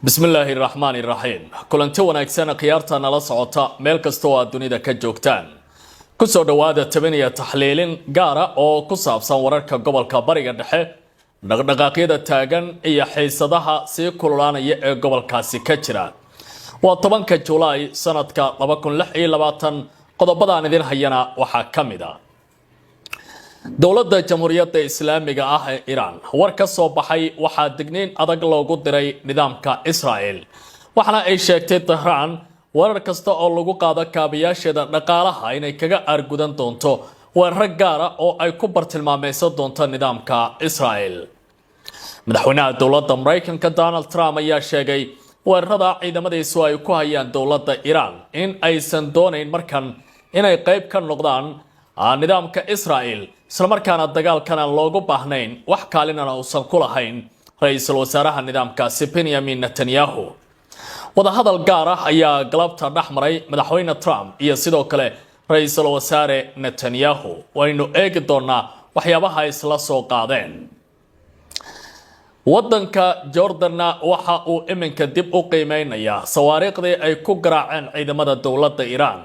بسم الله الرحمن الرحيم كلنتي wanaagsan qiyaarta nala socota meel kasta oo aad dunida ka joogtaan ku soo dhawaada tabaniya taxliilin gaara oo ku saabsan wararka gobolka bariga dhexe dhaqdhaqaaqyada taagan iyo xiisadaha si kululaanaya ee gobolkaasi ka jira waa 10ka Juulaay sanadka 2026 qodobadaan idin hayana waxa kamida dowladda jamhuuriyadda islaamiga ah ee Iran war ka soo baxay waxa digniin adag loogu diray nidaamka Israel waxana ay sheegtay Tehran warar kasta oo lagu qaado kaabiyaasheeda dhaqaalaha inay kaga argudan doonto warar gaar ah oo ay ku bartilmaameysan doonto nidaamka Israel madaxweynaha dowladda Mareykanka Donald Trump ayaa sheegay weerarada ciidamadiisu ay ku hayaan dowladda Iran in aysan doonayn markan inay qayb ka noqdaan nidaamka Israel isla markaana dagaalkan loogu baahnayn wax kaalinana uusan ku lahayn ra'iisul wasaaraha nidaamkaasi Benjamin Netanyahu wada hadal gaar ah ayaa galabta dhaxmaray madaxweyne Trump iyo sidoo kale ra'iisul wasaare Netanyahu waynu eegi doonaa waxyaabaha isla soo qaadeen wadanka Jordan waxa uu iminka dib u qiimeynayaa sawaariiqdii ay ku garaaceen ciidamada dowladda Iran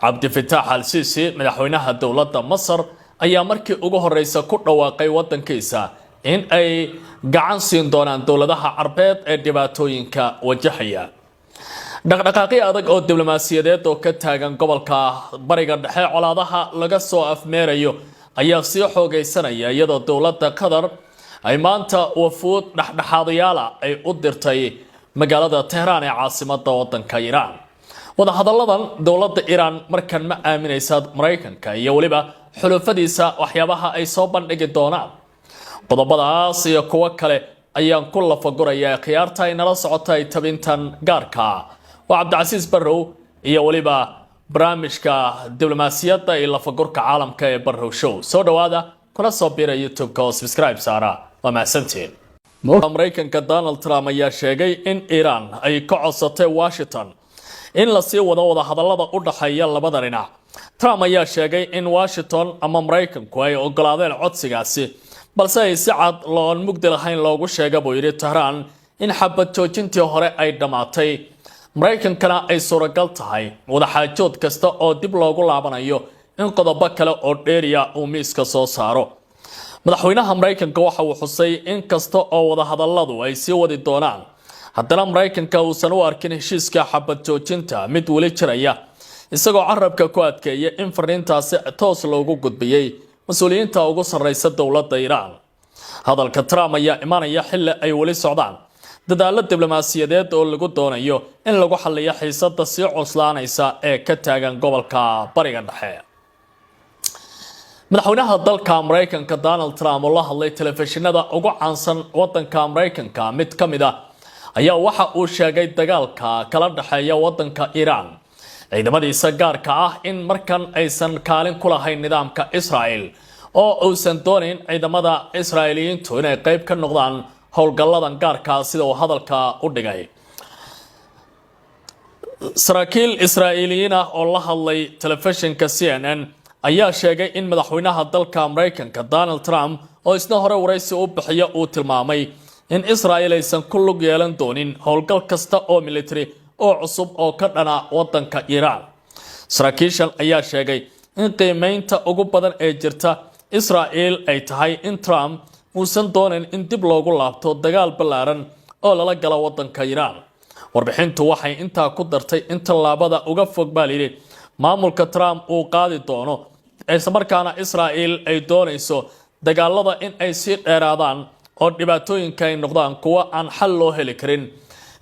عبد الفتاح السيسي مدحوينها دولة مصر ayaa markii ugu horeysa ku dhawaaqay wadankiisa in ay gacan siin doonaan dowladaha Carbeed ee dhibaatooyinka wajahaya dhaqdhaqaaqyo adag oo diblomaasiyadeed oo ka taagan gobolka bariga dhexe colaadaha laga soo afmeerayo ayaa sii xoogeysanaya iyadoo dowladda Qatar ay maanta wafuud dhaxdhexaadayaal ay u dirtay magaalada Tehran ee caasimadda wadanka Iran wada hadalladan dowladda Iran markan ma aaminaysa Mareykanka iyo waliba xulufadiisa waxyaabaha ay soo bandhigi doonaan qodobadaas iyo kuwa kale ayaan ku lafagurayaa khiyaarta ay nala socotay tabintan gaarka waa Cabdicasiis Barrow iyo waliba barnaamijka diblomaasiyadda iyo lafagurka caalamka ee Barrow Show soo dhawaada kuna soo biira YouTube ka subscribe saara waa mahadsantiin Mareykanka Donald Trump ayaa sheegay in Iran ay ka codsatay Washington in la sii wada hadallada u dhaxeeya labada dhinac Trump ayaa sheegay in Washington ama Mareykanku ay ogolaadeen codsigaasi balse ay si cad loon mugdi lahayn loogu sheegay buu yiri Tehran in xabad joojintii hore ay dhamaatay Mareykankana ay suuragal tahay wada xaajood kasta oo dib loogu laabanayo in qodobo kale oo dheeriya uu miiska soo saaro madaxweynaha Mareykanka waxa uu xusay in kasta oo wada hadalladu ay sii wadi doonaan haddana Mareykanka uusan u arkin heshiiska xabad joojinta mid wali jiraya isagoo carabka ku adkeeyay in fariintaasi toos loogu gudbiyay mas'uuliyiinta ugu sareysa dowladda Iran hadalka Trump ayaa imaanaya xilli ay wali socdaan dadaallada diblomaasiyadeed oo lagu doonayo in lagu xalliyo xiisadda sii cuslaanaysa ee ka taagan gobolka bariga dhexe madaxweynaha dalka Mareykanka Donald Trump oo la hadlay telefishinada ugu caansan wadanka Mareykanka mid kamid ah ayaa waxa uu sheegay dagaalka kala dhaxeeya wadanka Iran ciidamadiisa gaarka ah in markan aysan kaalin ku lahayn nidaamka Israel oo uusan doonayn ciidamada Israa'iiliyiintu inay qayb ka noqdaan howlgalladan gaarka sida uu hadalka u dhigay saraakiil Israa'iiliyiin ah oo la hadlay telefishinka CNN ayaa sheegay in madaxweynaha dalka Mareykanka Donald Trump oo isna hore wareysi u bixiyo uu tilmaamay in Israel aysan ku lug yeelan doonin howlgal kasta oo military oo cusub oo ka dhana wadanka Iran saraakiishan ayaa sheegay in qiimeynta ugu badan ee jirta Israel ay tahay in Trump uusan doonin in dib loogu laabto dagaal ballaaran oo lala galo wadanka Iran warbixintu waxay intaa ku dartay in tallaabada uga fog baaliyay maamulka Trump uu qaadi doono isla markaana Israel ay doonayso dagaalada in ay sii dheeraadaan oo dhibaatooyinka ay noqdaan kuwa aan xal loo heli karin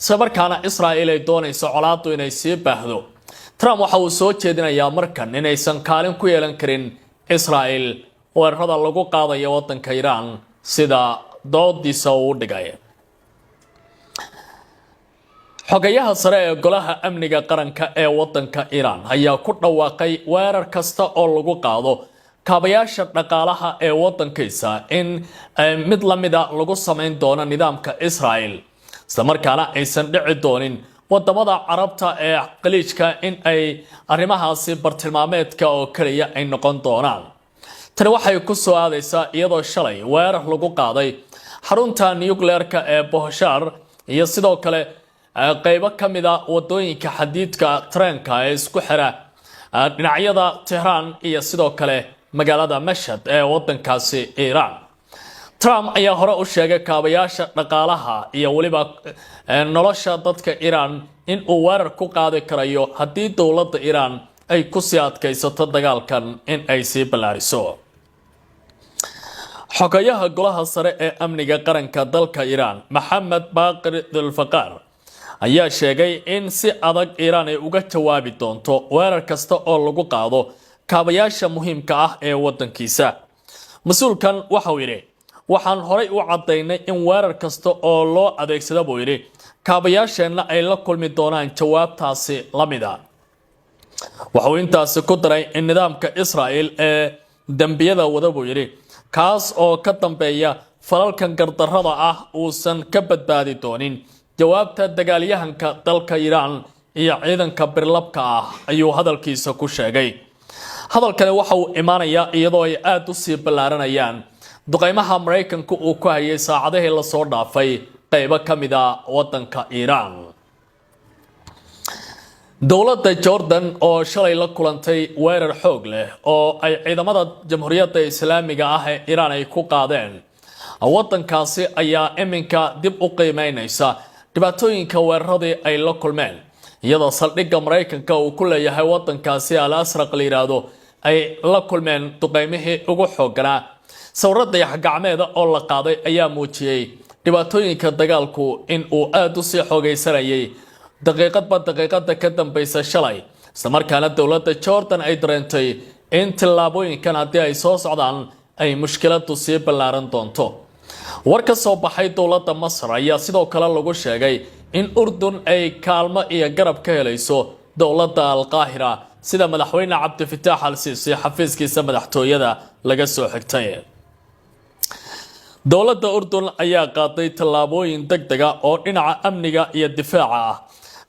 sabarkaana Israel ay doonayso colaadu inay sii baahdo Trump waxa uu soo jeedinayaa markan inaysan kaalin ku yeelan karin Israel weerarada lagu qaadayo wadanka Iran sida doodiisa uu dhigay xogayaha sare ee golaha amniga qaranka ee wadanka Iran ayaa ku dhawaaqay weerar kasta oo lagu qaado kaabayaasha dhaqaalaha ee wadankiisa in mid lamida lagu sameyn doono nidaamka Israel isla markaana aysan dhici doonin wadamada Carabta ee qaliijka in ay arrimahaasi bartilmaameedka oo kaliya ay noqon doonaan tani waxay ku soo aadaysaa iyadoo shalay weerar lagu qaaday xarunta nuclearka ee Bohshar iyo sidoo kale qaybo ka mid ah wadooyinka xadiidka tareenka ee isku xira dhinacyada Tehran iyo sidoo kale magaalada Mashhad ee wadankaasi Iran. Trump ayaa hore u sheegay kaabayaasha dhaqaalaha iyo waliba nolosha dadka Iran in uu weerar ku qaadi karayo haddii dowladda Iran ay ku sii adkaysato dagaalkan in ay sii ballaariso. xogayaha golaha sare ee amniga qaranka dalka Iran Mohammad Baqir Zulfikar ayaa sheegay in si adag Iran ay uga jawaabi doonto weerar kasta oo lagu qaado kaabayaasha muhiimka ah ee wadankiisa. Mas'uulkan waxa uu yiri waxaan horay u cadaynay in weerar kasta oo loo adeegsado buu yiri kaabayaasheena ay la kulmi doonaan jawaabtaasi lamida. waxa uu intaas ku daray in nidaamka Israa'iil ee dambiyada wada buu yiri kaas oo ka dambeeya falalkan gardarrada ah uusan ka badbaadi doonin jawaabta dagaalyahanka dalka Iran iyo ciidanka birlabka ah ayuu hadalkiisa ku sheegay. hadalkani waxa uu imaanayaa iyadoo ay aad u sii ballaaranayaan duqeymaha Mareykanku uu ku hayay saacadihii la soo dhaafay qaybo ka mid ah wadanka Iran. dowladda Jordan oo shalay la kulantay weerar xoog leh oo ay ciidamada Jamhuuriyadda Islaamiga ah ee Iran ay ku qaadeen wadankaasi ayaa iminka dib u qiimeynaysa dhibaatooyinka weeraradii ay la kulmeen iyadoo saldhigga Mareykanka uu ku leeyahay wadankaasi Al-Asraq la yiraahdo ay la kulmeen duqeymihii ugu xoogganaa. sawirada gacmeeda oo la qaaday ayaa muujiyay dhibaatooyinka dagaalku in uu aad u sii xoogaysanayay daqiiqada ka dambaysa shalay, isla markaana dowladda Jordan ay dareentay in tillaabooyinkan haddii ay soo socdaan ay mushkiladu sii ballaaran doonto. war ka soo baxay dowladda Masar ayaa sidoo kale lagu sheegay in Urdun ay kaalmo iyo garab ka helayso dowladda Al-Qaahira sida madaxweyne Cabdifitaax al-Siisi xafiiskiisa madaxtooyada laga soo xigtay. dowladda Urdun ayaa qaaday tallaabooyin degdeg ah oo dhinaca amniga iyo difaaca ah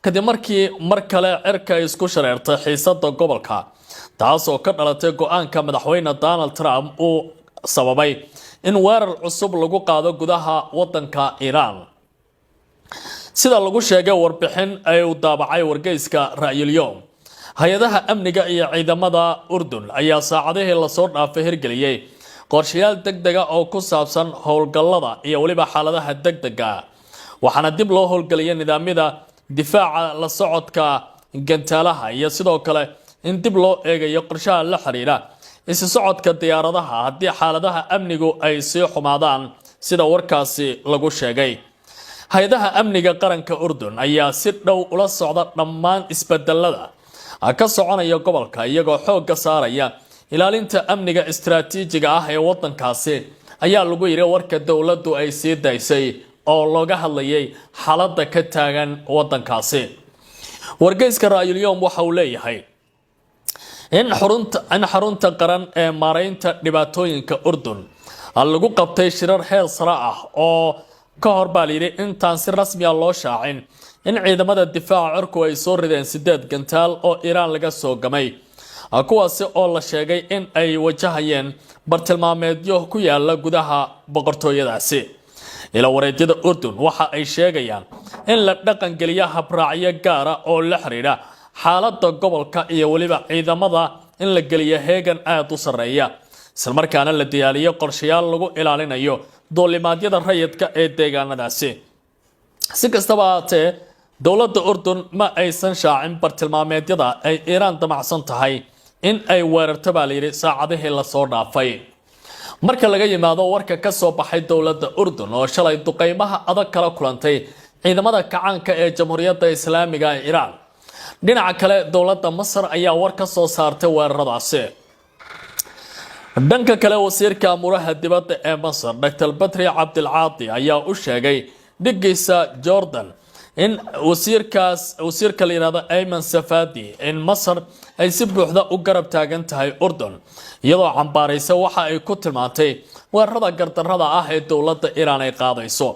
kadib markii mar kale cirka isku shareertay xiisadda gobolka, taas oo ka dhalatay go'aanka madaxweyne Donald Trump uu sababay in weerar cusub lagu qaado gudaha wadanka Iran. sida lagu sheegay warbixin ay u daabacay wargeyska Ra'yul Yawm, hay'adaha amniga iyo ciidamada Urdun ayaa saacadihii la soo dhaafay hirgeliyay qorshayaal degdeg ah oo ku saabsan howlgallada iyo waliba xaaladaha degdega, waxaana dib loo howlgeliyay nidaamyada difaaca la socodka gantaalaha iyo sidoo kale in dib loo eegayo qorshaha la xiriira isu socodka diyaaradaha haddii xaaladaha amnigu ay sii xumaadaan sida warkaasi lagu sheegay. hay'adaha amniga qaranka Urdun ayaa si dhow ula socda dhammaan isbedelada ka soconaya gobolka iyagoo xoogga saaraya ilaalinta amniga istiraatiijiga ah ee wadankaasi ayaa lagu yiri warka dowladdu ay sii daysay oo looga hadlayay xaaladda ka taagan wadankaasi. wargeyska Ra'yul Yawm waxa uu leeyahay in xarunta qaran ee maareynta dhibaatooyinka Urdun lagu qabtay shirar heer sare ah oo ka hor baa la yiri intaan si rasmi ah loo shaacin in ciidamada difaaca cirku ay soo rideen 8 gantaal oo Iran laga soo gamay, kuwaasi oo la sheegay in ay wajahayeen bartilmaameedyo ku yaala gudaha boqortooyadaasi. ila wareejyada Urdun waxa ay sheegayaan in la dhaqan geliyo habraacyo gaar ah oo la xiriira xaaladda gobolka iyo waliba ciidamada in la geliyo heegan aad u sareeya, isla markaana la diyaariyo qorshayaal lagu ilaalinayo duulimaadyada rayidka ee deegaanadaasi. si kastaba ahaatee dowladda Urdun ma aysan shaacin bartilmaameedyada ay Iran damacsan tahay in ay weerarto baa la yiri saacadihii la soo dhaafay. marka laga yimaado warka ka soo baxay dowladda Urdun oo shalay duqeymaha adag kala kulantay ciidamada kacaanka ee Jamhuuriyadda Islaamiga ee Iran, dhinaca kale dowladda Masar ayaa war ka soo saartay weeraradaasi. dhanka kale wasiirka amuraha dibadda ee Masar Dr. Badri Abdulcaadi ayaa u sheegay dhigiisa Jordan in wasiirka la yiraahdo Ayman Safadi in Masar ay si buuxda u garab taagan tahay Urdun, iyadoo cambaaraysa waxa ay ku tilmaantay weerarada gardarrada ah ee dowladda Iran ay qaadayso.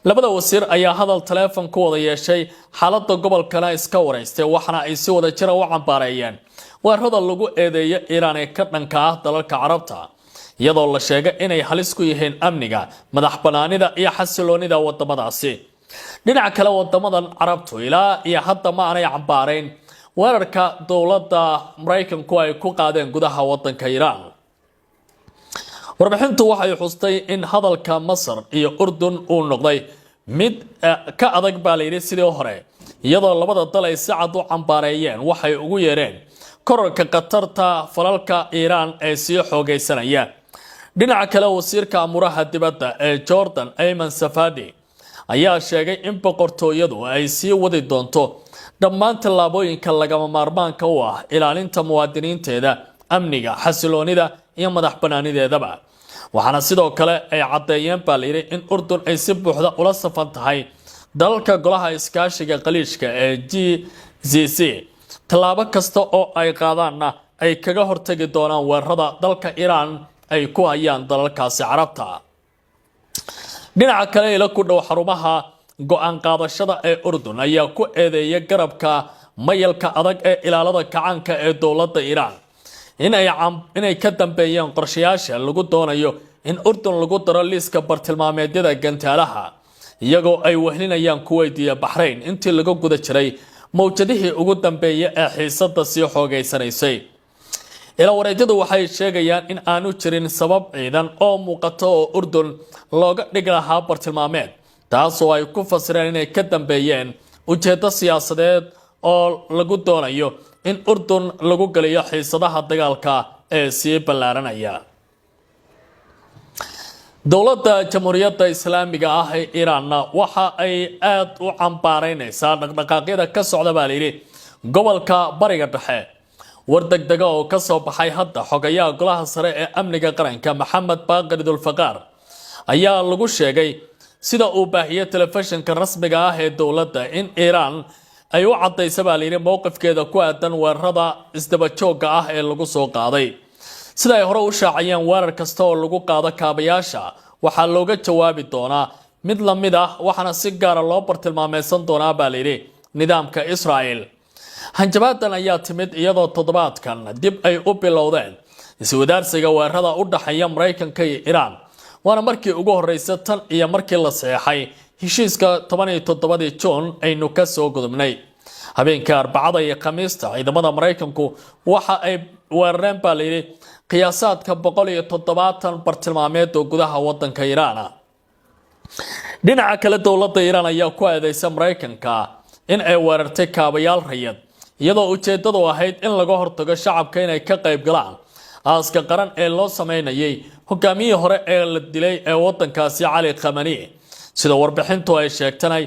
labada wasiir ayaa hadal telefoon ku wada yeeshay xaaladda gobolkana iska wareystay, waxaana ay si wada jir u cambaareeyeen weerarada lagu eedeeyo Iran ee ka dhanka ah dalalka Carabta, iyadoo la sheegay inay halis ku yihiin amniga, madax banaanida iyo xasiloonida wadamadaasi. dhinaca kale wadamadan carabtu ilaa iyo hadda ma aanay cambaarayn weerarka dowladda Mareykanku ay ku qaadeen gudaha wadanka Iran. warbixintu waxay xustay in hadalka Masar iyo Urdun uu noqday mid ka adag baalayri sidoo hore iyadoo labada dal ay si cad u cambaareeyeen waxay ugu yeereen kororka qatarta falalka Iran ee sii xoogaysanaya. dhinaca kale wasiirka amuraha dibadda ee Jordan Ayman Safadi ayaa sheegay in boqortooyadu ay sii wadi doonto dhammaan tallaabooyinka lagama maarmaanka u ah ilaalinta muwaadiniinteeda, amniga, xasiloonida iyo madax banaanideedaba. waxaana sidoo kale ay cadeeyeen baalayri in Urdun ay si buuxda ula safan tahay dalalka golaha iskaashiga qaliishka ee GCC. tallaabo kasta oo ay qaadaanna ay kaga hortagi doonaan weerarada dalka Iran ay ku hayaan dalalkaasi carabta. dhinaca kale ila ku dhow xarumaha go'aan qaadashada ee Urdun ayaa ku eedeeyay garabka mayalka adag ee ilaalada kacaanka ee dowladda Iran inay ka dambeeyeen qorshayaasha lagu doonayo in Urdun lagu daro liiska bartilmaameedyada gantaalaha iyagoo ay wehlinayaan Kuwait iyo Bahrain intii lagu guda jiray mowjadihii ugu dambeeyay ee xiisadda sii xoogaysanaysay. ila wareejadu waxay sheegayaan in aanu jirin sabab ciidan oo muuqato oo Urdun looga dhigi lahaa bartilmaameed, taasoo ay ku fasireen inay ka dambeeyeen ujeeddo siyaasadeed oo lagu doonayo in Urdun lagu galiyo xiisadaha dagaalka ee sii ballaaranaya. dowladda Jamhuuriyadda Islaamiga ah ee Iran waxa ay aad u cambaareynaysaa dhaqdhaqaaqyada ka socda baalayri gobolka Bariga Dhexe. wardegdega oo ka soo baxay hadda xogayaha golaha sare ee amniga qaranka Maxamed Baaqir Dulfaqaar ayaa lagu sheegay sida uu baahiyay telefishinka rasmiga ah ee dowladda in Iran ay u cadeysay baalayri mowqifkeeda ku aadan weerarada isdaba joogga ah ee lagu soo qaaday. sida ay hore u shaaciyeen weerar kasta oo lagu qaado kaabayaasha waxaa looga jawaabi doonaa mid la mid ah, waxaana si gaar ah loo bartilmaameysan doonaa baalayri nidaamka Israa'iil. hanjabaadan ayaa timid iyadoo toddobaadkan dib ay u bilowdeen iswadaarsiga weerarada u dhaxeeya Mareykanka iyo Iran, waana markii ugu horeysay tan iyo markii la saxeexay heshiiska 17 Juun aynu ka soo gudubnay. habeenka Arbacada iyo Khamiista ciidamada Mareykanku waxa ay weerareen baalayri qiyaasaadka 170 bartilmaameed oo gudaha wadanka Iran. dhinaca kale dowladda Iran ayaa ku eedeysay Mareykanka in ay weerartay kaabayaal rayid iyadoo ujeedadu ahayd in laga hortago shacabka inay ka qayb galaan aaska qaran ee loo sameynayay hogaamiyihii hore ee la dilay ee wadankaasi Cali Khamenei. sida warbixintu ay sheegtay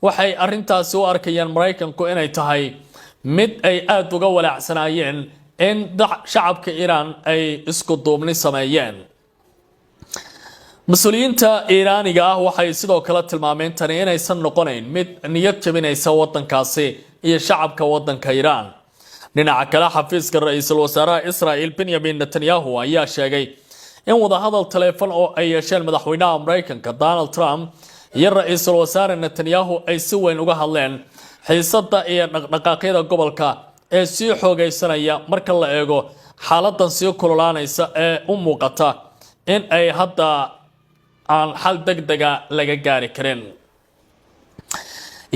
waxay arintaasi u arkayaan Mareykanku inay tahay mid ay aad uga walaacsanaayeen in shacabka Iran ay isku duubni sameeyeen. mas-uuliyiinta Iiraaniga ah waxay sidoo kale tilmaameen tani inaysan noqonayn mid niyad jabinaysa wadankaasi iyo shacabka wadanka Iran. dhinaca kale xafiiska ra'iisul wasaaraha Israa'iil Benjamin Netanyahu ayaa sheegay in wadahadal telefoon oo ay yeesheen madaxweynaha Mareykanka Donald Trump iyo ra'iisul wasaare Netanyahu ay si weyn uga hadleen xiisadda iyo dhaqdhaqaaqyada gobolka ee sii xoogaysanaya marka la eego xaaladan sii kululaanaysa ee u muuqata in ay hadda aan xal degdega laga gaari karin.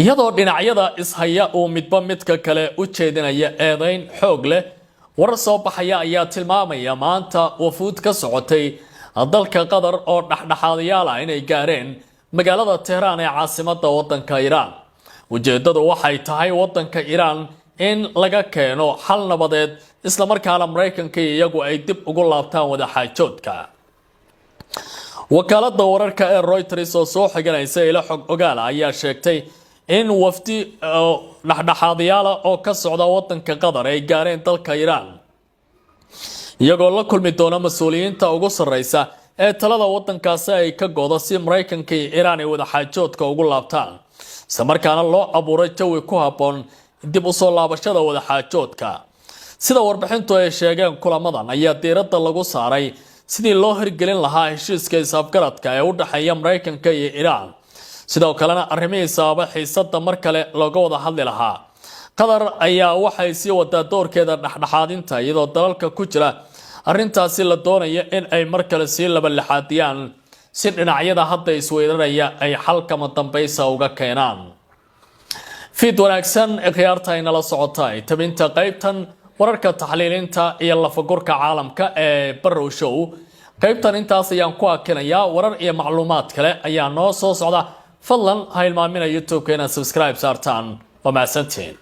iyadoo dhinacyada ishaya uu midba midka kale u jeedinaya eedayn xoog leh, warar soo baxaya ayaa tilmaamaya maanta wafuud ka socotay dalka Qatar oo dhexdhexaadayaal ah inay gaareen magaalada Tehran ee caasimadda wadanka Iran. ujeedadu waxay tahay wadanka Iran in laga keeno xal nabadeed isla markaana Mareykanka iyagu ay dib ugu laabtaan wada xaajoodka. wakaaladda wararka ee Reuters oo soo xiganaysa ilo xog ogaal ayaa sheegtay in wafdi dhexdhexaadayaal oo ka socda wadanka Qatar ay gaareen dalka Iran iyagoo la kulmi doona mas'uuliyiinta ugu sareysa ee talada wadankaasi ay ka go'do si Mareykanka iyo Iran ay wada xaajoodka ugu laabtaan, isla markaana loo abuuray jawi ku habboon dib u soo laabashada wada xaajoodka. sida warbixintu ay sheegeen kulamadan ayaa diiradda lagu saaray sidii loo hirgelin lahaa heshiiska isafgaradka ee u dhaxeeya Mareykanka iyo Iran, sidoo kalena arrimihii sababa xiisadda mar kale looga wada hadli lahaa. Qatar ayaa waxay sii wadaa doorkeeda dhexdhexaadinta iyadoo dalalka ku jira arrintaasi la doonayo in ay mar kale sii laba lixaadiyaan si dhinacyada hadda isweeraraya ay xal kama dambaysa uga keenaan. fiid wanaagsan khiyaarta inala socotay tabinta qaybtan wararka taxliilinta iyo lafagurka caalamka ee Barrow Show. qaybtan intaas ayaan ku akinayaa warar iyo macluumaad kale ayaa noo soo socda. fadlan ha ilmaamina YouTube-keena subscribe saartaan. ومع سنتين